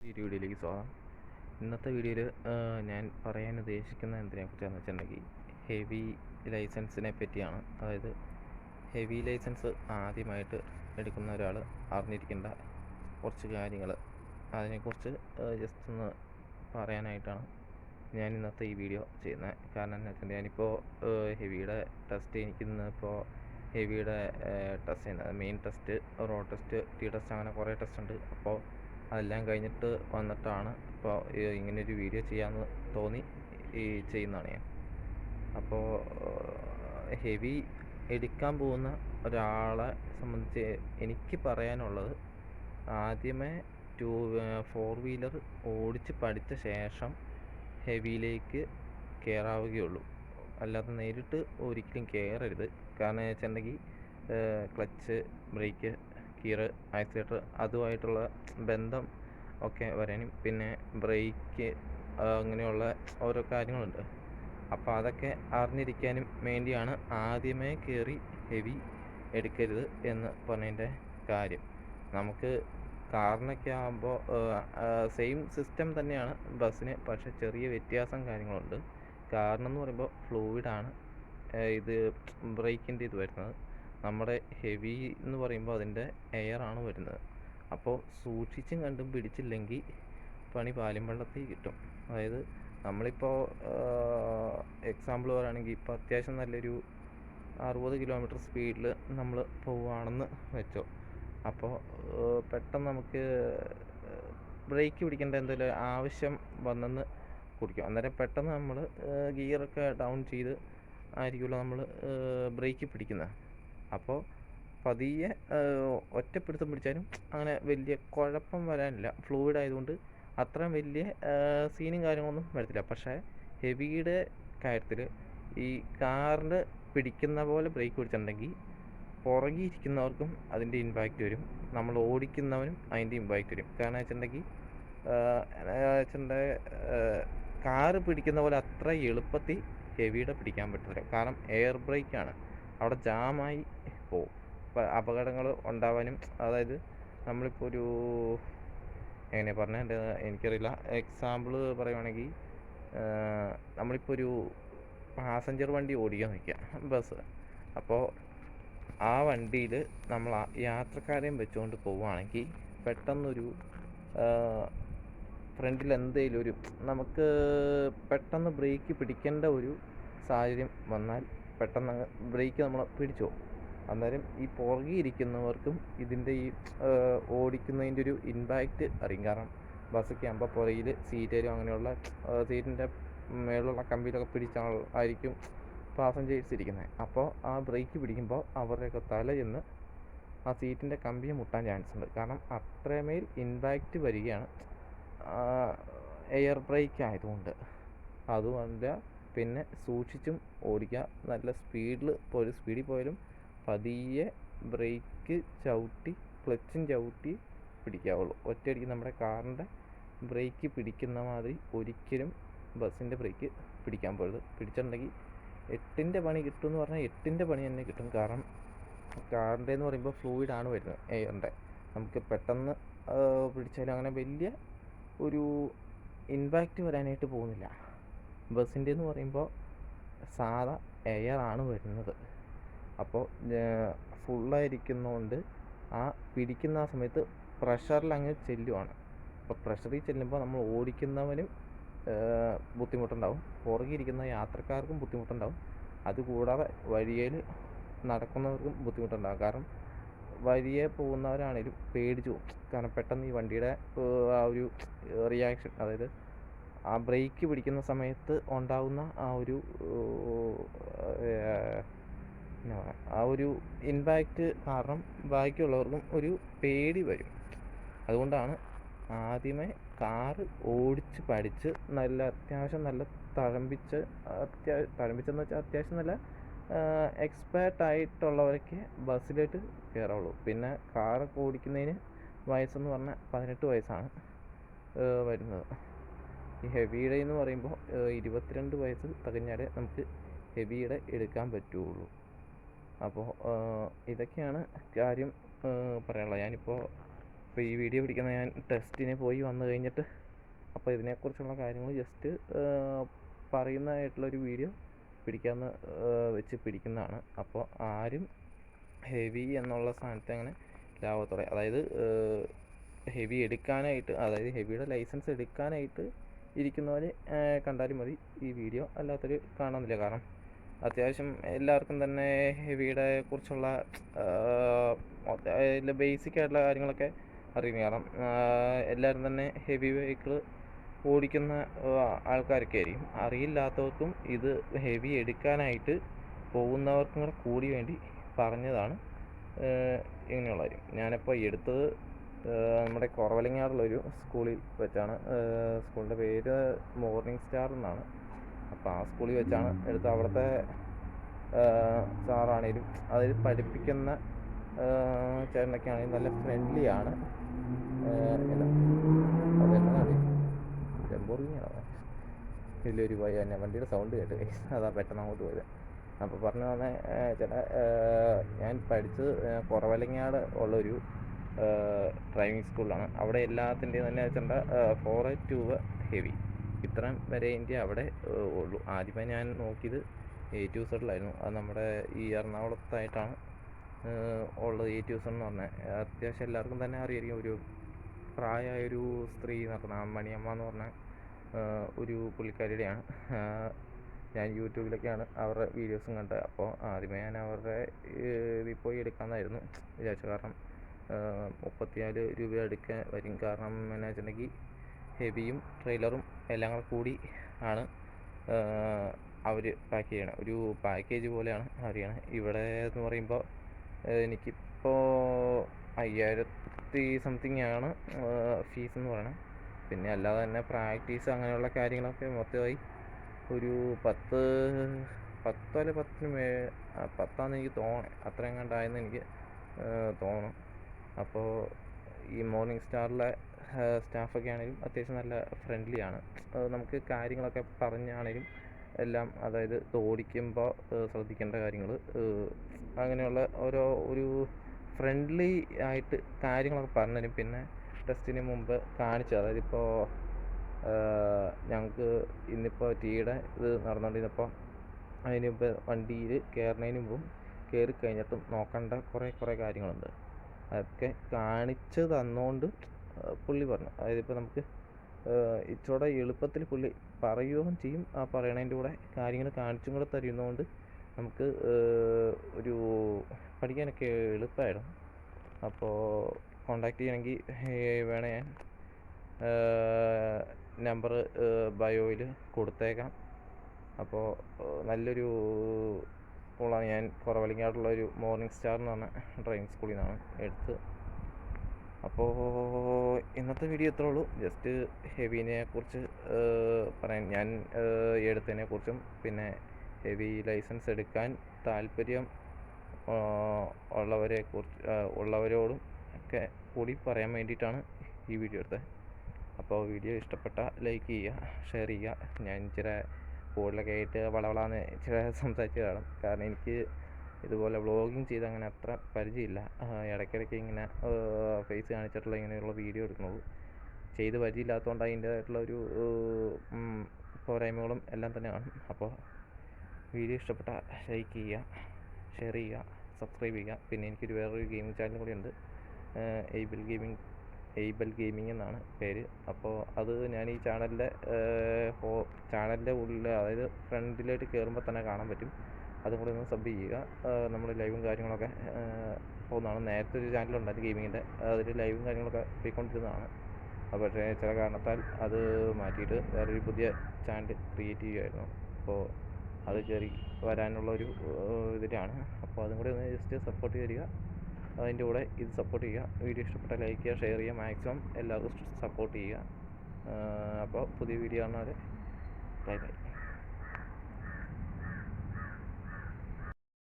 വീഡിയോയിലേക്ക് സ്വാഗതം. ഇന്നത്തെ വീഡിയോയിൽ ഞാൻ പറയാൻ ഉദ്ദേശിക്കുന്ന എന്തിനെക്കുറിച്ചാണെന്ന് വെച്ചിട്ടുണ്ടെങ്കിൽ ഹെവി ലൈസൻസിനെ പറ്റിയാണ്. അതായത് ഹെവി ലൈസൻസ് ആദ്യമായിട്ട് എടുക്കുന്ന ഒരാൾ അറിഞ്ഞിരിക്കേണ്ട കുറച്ച് കാര്യങ്ങൾ, അതിനെക്കുറിച്ച് ജസ്റ്റ് ഒന്ന് പറയാനായിട്ടാണ് ഞാൻ ഇന്നത്തെ ഈ വീഡിയോ ചെയ്യുന്നത്. കാരണം എന്താ വെച്ചിട്ടുണ്ടെങ്കിൽ ഞാനിപ്പോൾ ഹെവിയുടെ ടെസ്റ്റ് എനിക്കിന്നിപ്പോൾ ഹെവിയുടെ ടെസ്റ്റ് ചെയ്യുന്നത് main test, road test, T test, അങ്ങനെ കുറേ ടെസ്റ്റ് ഉണ്ട്. അപ്പോൾ അതെല്ലാം കഴിഞ്ഞിട്ട് വന്നിട്ടാണ് ഇപ്പോൾ ഇങ്ങനെയൊരു വീഡിയോ ചെയ്യാമെന്ന് തോന്നി ചെയ്യുന്നതാണ് ഞാൻ. അപ്പോൾ ഹെവി എടുക്കാൻ പോകുന്ന ഒരാളെ സംബന്ധിച്ച് എനിക്ക് പറയാനുള്ളത്, ആദ്യമേ 4 വീലർ ഓടിച്ച് പഠിച്ച ശേഷം ഹെവിയിലേക്ക് കയറാവുകയുള്ളൂ. അല്ലാതെ നേരിട്ട് ഒരിക്കലും കയറരുത്. കാരണം വെച്ചിട്ടുണ്ടെങ്കിൽ ക്ലച്ച്, ബ്രേക്ക്, ഗിയർ, ആക്സിലേറ്റർ അതുമായിട്ടുള്ള ബന്ധം ഒക്കെ വരാനും പിന്നെ ബ്രേക്ക് അങ്ങനെയുള്ള ഓരോ കാര്യങ്ങളുണ്ട്. അപ്പോൾ അതൊക്കെ അറിഞ്ഞിരിക്കാനും വേണ്ടിയാണ് ആദ്യമേ കയറി ഹെവി എടുക്കരുത് എന്ന് പറഞ്ഞതിൻ്റെ കാര്യം. നമുക്ക് കാറിനൊക്കെ ആകുമ്പോൾ സെയിം സിസ്റ്റം തന്നെയാണ് ബസ്സിന്, പക്ഷേ ചെറിയ വ്യത്യാസം കാര്യങ്ങളുണ്ട്. കാറിനെന്ന് പറയുമ്പോൾ ഫ്ലൂയിഡാണ് ഇത് ബ്രേക്കിൻ്റെ ഇത് വരുന്നത്. നമ്മുടെ ഹെവി എന്ന് പറയുമ്പോൾ അതിൻ്റെ എയറാണ് വരുന്നത്. അപ്പോൾ സൂക്ഷിച്ചും കണ്ടും പിടിച്ചില്ലെങ്കിൽ പണി പാലും വെള്ളത്തിൽ കിട്ടും. അതായത് നമ്മളിപ്പോൾ എക്സാമ്പിൾ പറയുകയാണെങ്കിൽ ഇപ്പോൾ അത്യാവശ്യം നല്ലൊരു 60 കിലോമീറ്റർ സ്പീഡിൽ നമ്മൾ പോവുകയാണെന്ന് വെച്ചോ. അപ്പോൾ പെട്ടെന്ന് നമുക്ക് ബ്രേക്ക് പിടിക്കേണ്ട എന്തെങ്കിലും ആവശ്യം വന്നെന്ന് കുടിക്കും. അന്നേരം പെട്ടെന്ന് നമ്മൾ ഗിയറൊക്കെ ഡൗൺ ചെയ്ത് ആയിരിക്കുമല്ലോ നമ്മൾ ബ്രേക്ക് പിടിക്കുന്നത്. അപ്പോൾ പതിയെ ഒറ്റപ്പിടുത്തം പിടിച്ചാലും അങ്ങനെ വലിയ കുഴപ്പം വരാനില്ല. ഫ്ലൂയിഡ് ആയതുകൊണ്ട് അത്രയും വലിയ സീനും കാര്യങ്ങളൊന്നും വരത്തില്ല. പക്ഷേ ഹെവിയുടെ കാര്യത്തിൽ ഈ കാറിൻ്റെ പിടിക്കുന്ന പോലെ ബ്രേക്ക് പിടിച്ചിട്ടുണ്ടെങ്കിൽ പുറകിൽ ഇരിക്കുന്നവർക്കും അതിൻ്റെ ഇമ്പാക്റ്റ് വരും, നമ്മൾ ഓടിക്കുന്നവനും അതിൻ്റെ ഇമ്പാക്റ്റ് വരും. കാരണം വെച്ചിട്ടുണ്ടെങ്കിൽ കാറ് പിടിക്കുന്ന പോലെ അത്ര എളുപ്പത്തിൽ ഹെവിയുടെ പിടിക്കാൻ പറ്റത്തില്ല. കാരണം എയർ ബ്രേക്കാണ്, അവിടെ ജാമായി പോവും. അപ്പോൾ അപകടങ്ങൾ ഉണ്ടാവാനും, അതായത് നമ്മളിപ്പോൾ ഒരു എങ്ങനെ പറഞ്ഞാൽ എനിക്കറിയില്ല, എക്സാമ്പിൾ പറയുവാണെങ്കിൽ നമ്മളിപ്പോൾ ഒരു പാസഞ്ചർ വണ്ടി ഓടിക്കാൻ നിൽക്കുക, ബസ്. അപ്പോൾ ആ വണ്ടിയിൽ നമ്മൾ യാത്രക്കാരെയും വെച്ചുകൊണ്ട് പോവുകയാണെങ്കിൽ പെട്ടെന്നൊരു ഫ്രണ്ടിൽ എന്തെങ്കിലും ഒരു നമുക്ക് പെട്ടെന്ന് ബ്രേക്ക് പിടിക്കേണ്ട ഒരു സാഹചര്യം വന്നാൽ പെട്ടെന്ന് ബ്രേക്ക് നമ്മൾ പിടിച്ചു പോകും. അന്നേരം ഈ പുറകിൽ ഇരിക്കുന്നവർക്കും ഇതിൻ്റെ ഈ ഓടിക്കുന്നതിൻ്റെ ഒരു ഇമ്പാക്റ്റ് അറിയും. കാരണം ബസ്സൊക്കെ ആകുമ്പോൾ പുറകിൽ സീറ്റേലും അങ്ങനെയുള്ള സീറ്റിൻ്റെ മേലുള്ള കമ്പിയിലൊക്കെ പിടിച്ചായിരിക്കും പാസഞ്ചേഴ്സ് ഇരിക്കുന്നത്. അപ്പോൾ ആ ബ്രേക്ക് പിടിക്കുമ്പോൾ അവരുടെയൊക്കെ തല ചെന്ന് ആ സീറ്റിൻ്റെ കമ്പിയെ മുട്ടാൻ ചാൻസ് ഉണ്ട്. കാരണം അത്രമേൽ ഇമ്പാക്റ്റ് വരികയാണ് എയർ ബ്രേക്ക് ആയതുകൊണ്ട്. അതുമല്ല, പിന്നെ സൂക്ഷിച്ചും ഓടിക്കുക. നല്ല സ്പീഡിൽ പോയാലും പതിയെ ബ്രേക്ക് ചവിട്ടി ക്ലച്ചും ചവിട്ടി പിടിക്കാവുള്ളൂ. ഒറ്റയടിക്ക് നമ്മുടെ കാറിൻ്റെ ബ്രേക്ക് പിടിക്കുന്ന മാതിരി ഒരിക്കലും ബസ്സിൻ്റെ ബ്രേക്ക് പിടിക്കാൻ പോകരുത്. പിടിച്ചിട്ടുണ്ടെങ്കിൽ 8ൻ്റെ പണി കിട്ടും എന്ന് പറഞ്ഞാൽ 8ൻ്റെ പണി തന്നെ കിട്ടും. കാരണം കാറിൻ്റെ എന്ന് പറയുമ്പോൾ ഫ്ലൂയിഡാണ് വരുന്നത്, എയറിൻ്റെ. നമുക്ക് പെട്ടെന്ന് പിടിച്ചാലും അങ്ങനെ വലിയ ഒരു ഇമ്പാക്റ്റ് വരാനായിട്ട് പോകുന്നില്ല. ബസ്സിൻ്റെ എന്ന് പറയുമ്പോൾ സാധാ എയറാണ് വരുന്നത്. അപ്പോൾ ഫുള്ളായിരിക്കുന്നതുകൊണ്ട് ആ പിടിക്കുന്ന ആ സമയത്ത് പ്രഷറിൽ അങ്ങ് ചെല്ലുവാണ്. അപ്പോൾ പ്രഷറിൽ ചെല്ലുമ്പോൾ നമ്മൾ ഓടിക്കുന്നവനും ബുദ്ധിമുട്ടുണ്ടാവും, പുറകിരിക്കുന്ന യാത്രക്കാർക്കും ബുദ്ധിമുട്ടുണ്ടാവും. അതുകൂടാതെ വഴിയിൽ നടക്കുന്നവർക്കും ബുദ്ധിമുട്ടുണ്ടാകും. കാരണം വഴിയെ പോകുന്നവരാണേലും പേടിച്ചു പോകും. കാരണം പെട്ടെന്ന് ഈ വണ്ടിയുടെ ആ ഒരു റിയാക്ഷൻ, അതായത് ആ ബ്രേക്ക് പിടിക്കുന്ന സമയത്ത് ഉണ്ടാകുന്ന ആ ഒരു ഇമ്പാക്റ്റ് കാരണം ബാക്കിയുള്ളവർക്കും ഒരു പേടി വരും. അതുകൊണ്ടാണ് ആദ്യമേ കാറ് ഓടിച്ച് പഠിച്ച് അത്യാവശ്യം നല്ല തഴമ്പിച്ചെന്ന് വെച്ചാൽ അത്യാവശ്യം നല്ല എക്സ്പേർട്ടായിട്ടുള്ളവരൊക്കെ ബസ്സിലോട്ട് കയറുള്ളൂ. പിന്നെ കാറൊക്കെ ഓടിക്കുന്നതിന് വയസ്സെന്ന് പറഞ്ഞാൽ 18 വയസ്സാണ് വരുന്നത്. ഈ ഹെവിയുടെ എന്ന് പറയുമ്പോൾ 22 വയസ്സ് തികഞ്ഞാലേ നമുക്ക് ഹെവിയുടെ എടുക്കാൻ പറ്റുള്ളൂ. അപ്പോൾ ഇതൊക്കെയാണ് കാര്യം പറയാനുള്ളത്. ഞാനിപ്പോൾ അപ്പോൾ ഈ വീഡിയോ പിടിക്കുന്ന ഞാൻ ടെസ്റ്റിന് പോയി വന്നു കഴിഞ്ഞിട്ട് അപ്പോൾ ഇതിനെക്കുറിച്ചുള്ള കാര്യങ്ങൾ ജസ്റ്റ് പറയുന്നതായിട്ടുള്ളൊരു വീഡിയോ പിടിക്കാമെന്ന് വെച്ച് പിടിക്കുന്നതാണ്. അപ്പോൾ ആരും ഹെവി എന്നുള്ള സാധനത്തെ അങ്ങനെ ലാഭത്തോടെ, അതായത് ഹെവി എടുക്കാനായിട്ട്, അതായത് ഹെവിയുടെ ലൈസൻസ് എടുക്കാനായിട്ട് ഇരിക്കുന്നവരെ കണ്ടാലും മതി ഈ വീഡിയോ. അല്ലാത്തൊരു കാണുന്നില്ല. കാരണം അത്യാവശ്യം എല്ലാവർക്കും തന്നെ ഹെവിയുടെ കുറിച്ചുള്ള ബേസിക് ആയിട്ടുള്ള കാര്യങ്ങളൊക്കെ അറിയും. കാരണം എല്ലാവരും തന്നെ ഹെവി വെഹിക്കിൾ ഓടിക്കുന്ന ആൾക്കാരൊക്കെ ആയിരിക്കും. അറിയില്ലാത്തവർക്കും ഇത് ഹെവി എടുക്കാനായിട്ട് പോകുന്നവർക്കും കൂടി വേണ്ടി പറഞ്ഞതാണ് ഇങ്ങനെയുള്ള കാര്യം. ഞാനിപ്പോൾ എടുത്തത് നമ്മുടെ കുറവലങ്ങാടുള്ളൊരു സ്കൂളിൽ വെച്ചാണ്. സ്കൂളിൻ്റെ പേര് മോർണിംഗ് സ്റ്റാർ എന്നാണ്. അപ്പോൾ ആ സ്കൂളിൽ വെച്ചാണ് എടുത്തത്. അവിടുത്തെ സാറാണേലും അതിൽ പഠിപ്പിക്കുന്ന ചേട്ടനൊക്കെ ആണെങ്കിലും നല്ല ഫ്രണ്ട്ലിയാണ്. അതെന്നതാണ് ലംബോർഗിനിയാണോ വലിയൊരു തന്നെ വണ്ടിയുടെ സൗണ്ട് കേട്ട് അതാ പെട്ടെന്ന് അങ്ങോട്ട് പോയത്. അപ്പോൾ പറഞ്ഞു തന്നെ ചില ഞാൻ പഠിച്ചത് കുറവലങ്ങാട് ഉള്ളൊരു ഡ്രൈവിംഗ് സ്കൂളിലാണ്. അവിടെ എല്ലാത്തിൻ്റെയും തന്നെ വെച്ചിട്ടുണ്ട് 4 ഹെവി ഇത്രയും വരെ ഇന്ത്യ അവിടെ ഉള്ളൂ. ആദ്യമേ ഞാൻ നോക്കിയത് A2Z അത് നമ്മുടെ ഈ എറണാകുളത്തായിട്ടാണ് ഉള്ളത്. A2Z എന്ന് പറഞ്ഞാൽ അത്യാവശ്യം എല്ലാവർക്കും തന്നെ അറിയായിരിക്കും. ഒരു പ്രായമായൊരു സ്ത്രീ നടക്കുന്ന മണിയമ്മ എന്ന് പറഞ്ഞ ഒരു പുള്ളിക്കാരിയുടെയാണ്. ഞാൻ യൂട്യൂബിലൊക്കെയാണ് അവരുടെ വീഡിയോസും കണ്ടത്. അപ്പോൾ ആദ്യമേ ഞാൻ അവരുടെ ഇതിൽ പോയി എടുക്കാമെന്നായിരുന്നു വിചാരിച്ചത്. കാരണം 34 രൂപ എടുക്കാൻ വരും. കാരണം എന്നാ വെച്ചിട്ടുണ്ടെങ്കിൽ ഹെവിയും ട്രെയിലറും എല്ലാം കൂടെ കൂടി ആണ് അവർ പാക്ക് ചെയ്യണം. ഒരു പാക്കേജ് പോലെയാണ് അവർ ചെയ്യണത്. ഇവിടെ എന്ന് പറയുമ്പോൾ എനിക്കിപ്പോൾ 5000 സംതിങ് ആണ് ഫീസ് എന്ന് പറയണത്. പിന്നെ അല്ലാതെ തന്നെ പ്രാക്ടീസ് അങ്ങനെയുള്ള കാര്യങ്ങളൊക്കെ മൊത്തമായി ഒരു 10 അല്ല 10 എനിക്ക് തോന്നണം. അത്രയും കണ്ടായെന്ന് എനിക്ക് തോന്നുന്നു. അപ്പോൾ ഈ മോർണിംഗ് സ്റ്റാറിലെ സ്റ്റാഫൊക്കെ ആണെങ്കിലും അത്യാവശ്യം നല്ല ഫ്രണ്ട്ലിയാണ്. നമുക്ക് കാര്യങ്ങളൊക്കെ പറഞ്ഞാണെങ്കിലും എല്ലാം, അതായത് ഓടിക്കുമ്പോൾ ശ്രദ്ധിക്കേണ്ട കാര്യങ്ങൾ അങ്ങനെയുള്ള ഒരു ഫ്രണ്ട്ലി ആയിട്ട് കാര്യങ്ങളൊക്കെ പറഞ്ഞുതരും. പിന്നെ ടെസ്റ്റിന് മുമ്പ് കാണിച്ചു, അതായത് ഇപ്പോൾ ഞങ്ങൾക്ക് ഇന്നിപ്പോൾ ടീയുടെ ഇത് നടന്നുകൊണ്ടിരുന്നപ്പോൾ അതിന് മുമ്പ് വണ്ടിയിൽ കയറുന്നതിന് മുമ്പും കയറി കഴിഞ്ഞിട്ടും നോക്കേണ്ട കുറേ കാര്യങ്ങളുണ്ട്. അതൊക്കെ കാണിച്ച് തന്നുകൊണ്ട് പുള്ളി പറഞ്ഞു. അതായത് ഇപ്പോൾ നമുക്ക് ഇച്ചിരൂടെ എളുപ്പത്തിൽ പുള്ളി പറയുകയും ചെയ്യും. ആ പറയണതിൻ്റെ കൂടെ കാര്യങ്ങൾ കാണിച്ചും കൂടെ തരുന്നതുകൊണ്ട് നമുക്ക് ഒരു പഠിക്കാനൊക്കെ എളുപ്പമായിരുന്നു. അപ്പോൾ കോണ്ടാക്ട് ചെയ്യണമെങ്കിൽ വേണേൽ ഞാൻ നമ്പർ ബയോയിൽ കൊടുത്തേക്കാം. അപ്പോൾ നല്ലൊരു സ്കൂളാണ്. ഞാൻ കുറവലങ്ങാടുള്ളൊരു മോർണിംഗ് സ്റ്റാർ എന്ന് പറഞ്ഞ ഡ്രൈവിംഗ് സ്കൂളിൽ നിന്നാണ് എടുത്തത്. അപ്പോൾ ഇന്നത്തെ വീഡിയോ ഇത്രേ ഉള്ളൂ. ജസ്റ്റ് ഹെവിനെ കുറിച്ച് പറയാൻ, ഞാൻ എടുത്തതിനെ കുറിച്ചും പിന്നെ ഹെവി ലൈസൻസ് എടുക്കാൻ താല്പര്യം ഉള്ളവരോടും ഒക്കെ കൂടി പറയാൻ വേണ്ടിയിട്ടാണ് ഈ വീഡിയോ എടുത്തത്. അപ്പോൾ വീഡിയോ ഇഷ്ടപ്പെട്ട ലൈക്ക് ചെയ്യുക, ഷെയർ ചെയ്യുക. ഞാൻ ഇച്ചിരി കൂടുതലൊക്കെ ആയിട്ട് വളവളാന്ന് ഇച്ചിരി സംസാരിച്ച് കാണും. കാരണം എനിക്ക് ഇതുപോലെ വ്ളോഗിങ് ചെയ്ത് അങ്ങനെ അത്ര പരിചയമില്ല. ഇടയ്ക്കിടയ്ക്ക് ഇങ്ങനെ ഫേസ് കാണിച്ചിട്ടുള്ള ഇങ്ങനെയുള്ള വീഡിയോ എടുക്കുന്നുള്ളൂ. ചെയ്ത് പരിചയമില്ലാത്തതുകൊണ്ട് അതിൻ്റേതായിട്ടുള്ള ഒരു പോരായ്മകളും എല്ലാം തന്നെ കാണും. അപ്പോൾ വീഡിയോ ഇഷ്ടപ്പെട്ട ലൈക്ക് ചെയ്യുക, ഷെയർ ചെയ്യുക, സബ്സ്ക്രൈബ് ചെയ്യുക. പിന്നെ എനിക്കൊരു വേറൊരു ഗെയിമിംഗ് ചാനൽ കൂടി ഉണ്ട്, എയ്ബൽ ഗെയിമിംഗ് എന്നാണ് പേര്. അപ്പോൾ അത് ഞാൻ ഈ ചാനലിൻ്റെ ഉള്ളിൽ, അതായത് ഫ്രണ്ടിലായിട്ട് കയറുമ്പോൾ തന്നെ കാണാൻ പറ്റും. അതും കൂടെ ഒന്ന് സബ് ചെയ്യുക. നമ്മൾ ലൈവും കാര്യങ്ങളൊക്കെ പോകുന്നതാണ്. നേരത്തെ ഒരു ചാനലുണ്ടായിരുന്നു ഗെയിമിങ്ങിൻ്റെ, അതിൽ ലൈവും കാര്യങ്ങളൊക്കെ പോയിക്കൊണ്ടിരുന്നതാണ്. പക്ഷേ ചില കാരണത്താൽ അത് മാറ്റിയിട്ട് വേറൊരു പുതിയ ചാനൽ ക്രിയേറ്റ് ചെയ്യുമായിരുന്നു. അപ്പോൾ അത് കയറി വരാനുള്ള ഒരു ഇതിലാണ്. അപ്പോൾ അതും കൂടെ ഒന്ന് ജസ്റ്റ് സപ്പോർട്ട് തരിക. അതിൻ്റെ കൂടെ ഇത് സപ്പോർട്ട് ചെയ്യുക. വീഡിയോ ഇഷ്ടപ്പെട്ടാൽ ലൈക്ക് ചെയ്യുക, ഷെയർ ചെയ്യുക, മാക്സിമം എല്ലാവർക്കും സപ്പോർട്ട് ചെയ്യുക. അപ്പോൾ പുതിയ വീഡിയോ കാണുന്നവരെ ബൈ ബൈ.